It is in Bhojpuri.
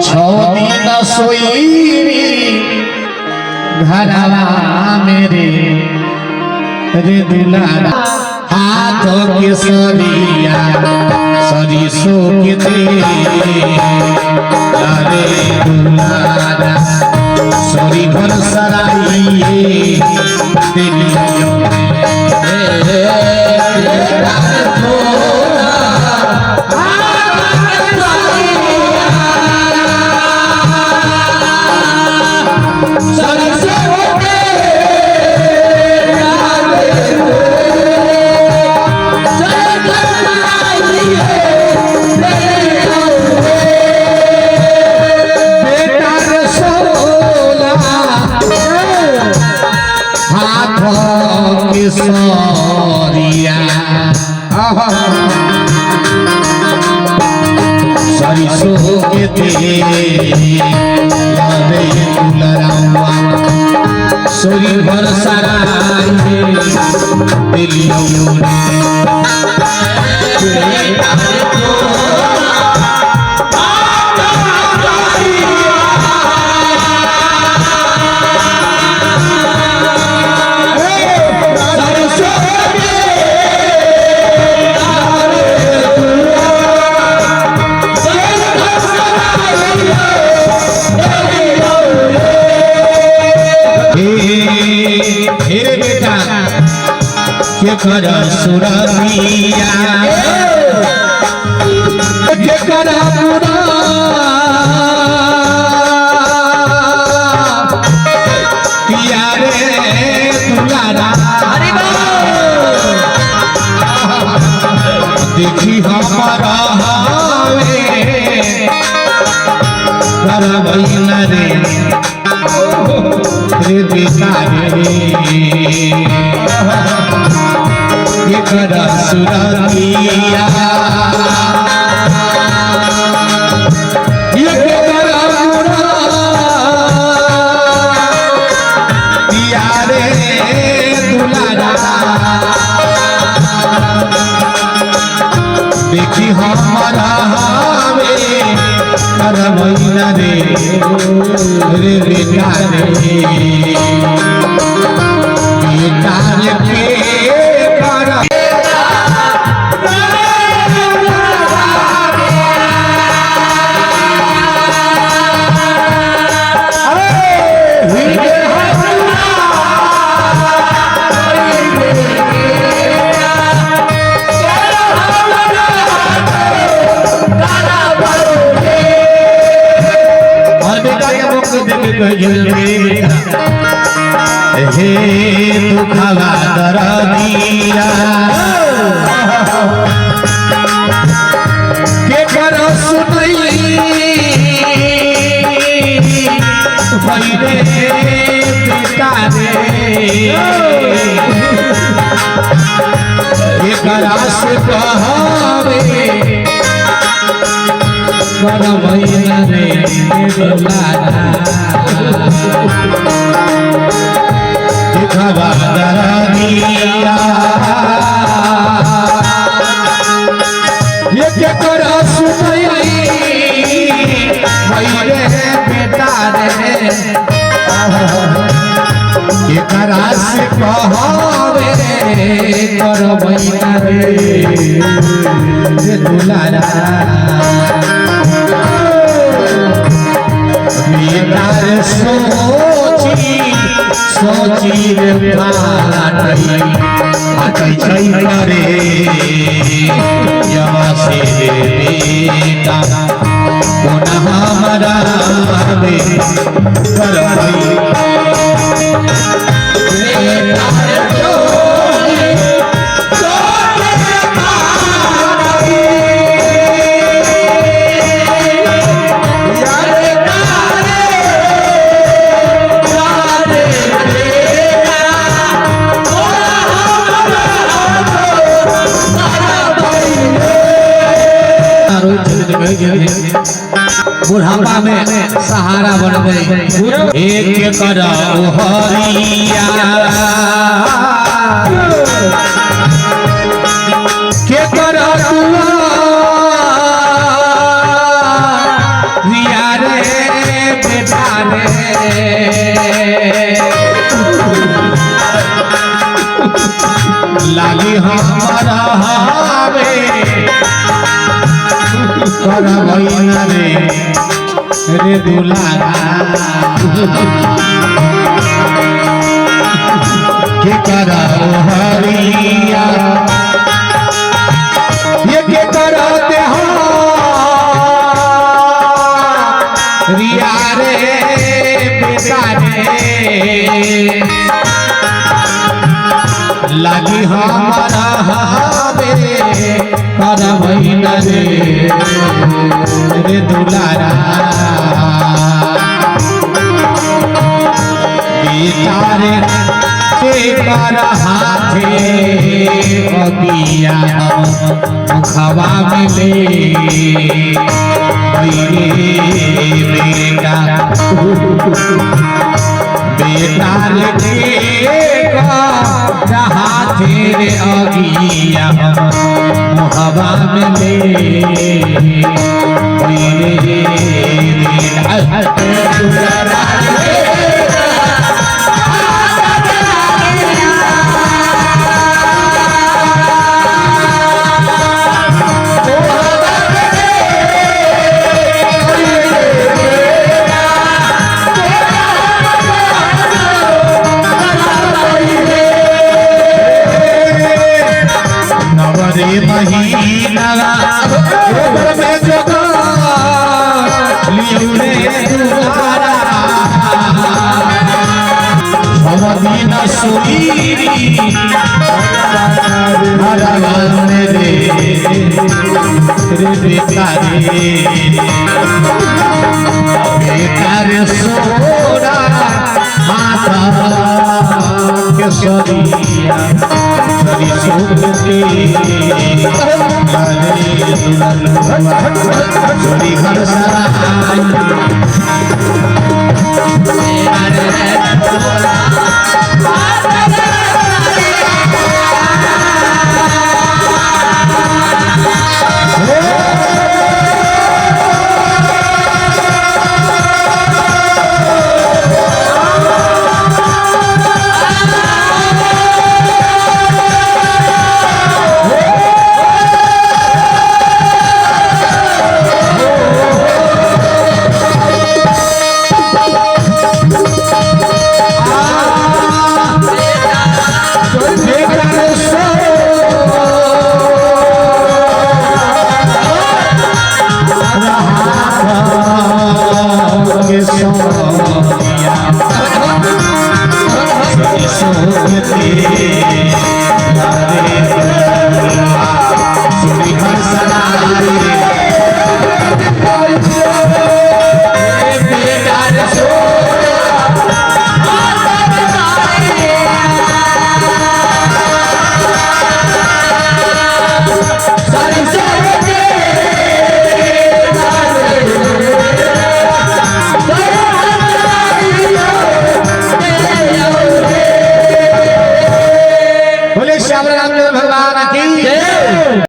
दिन सोई घरवा मेरे रे दुलारा हाथों के सरिया सरिसो के दे अरे दुलारा सरी भर सराइए तेरी सरिसो के तेरे दुलरवा सोरी भर सराइए दिलियों के कर सुरतिया के कर पूरा पिया रे दुलारा देखी हमारा हावे कर बहिना रे रे बेचारे ये कर सुरतिया ये कर पूरा पिया रे दुलारा देखी हमारा हावे कर महीना रे रे बेटा रे बेटा के हे दुखवा दरदिया के कर सुनई भइले पिता रे के करा से कहवे कर भइला रे दुलारा दिखवा दरदिया ये के कर सुनई भइले बेटा रे के करा से कहवे कर भइला रे दुलारा बेकार सोची सोची रे फाटई छै करे यवा से बेटा कोना हमारा रे करई बुढ़ापा में सहारा बन गई एक कर हरिया के कर रिया रे बेटा रे लागी हमारा हावे करबैना रे दुलारा के करा हरिया ये के करते हो रिया रे बेटा रे लागी हमारा हावे करबैना रे दुलारा बेटा रे कर हाथे अगिया मुखवा में ले बेटा बेटा रे कर हाथे अगिया मुखवा में ले महीना में जगा लियो रे तुम्हारा भवदीन सुरीरी भगवान रे बेटा रे सोना माता के सरिया सरी सोते सरी घर सारा भगवान की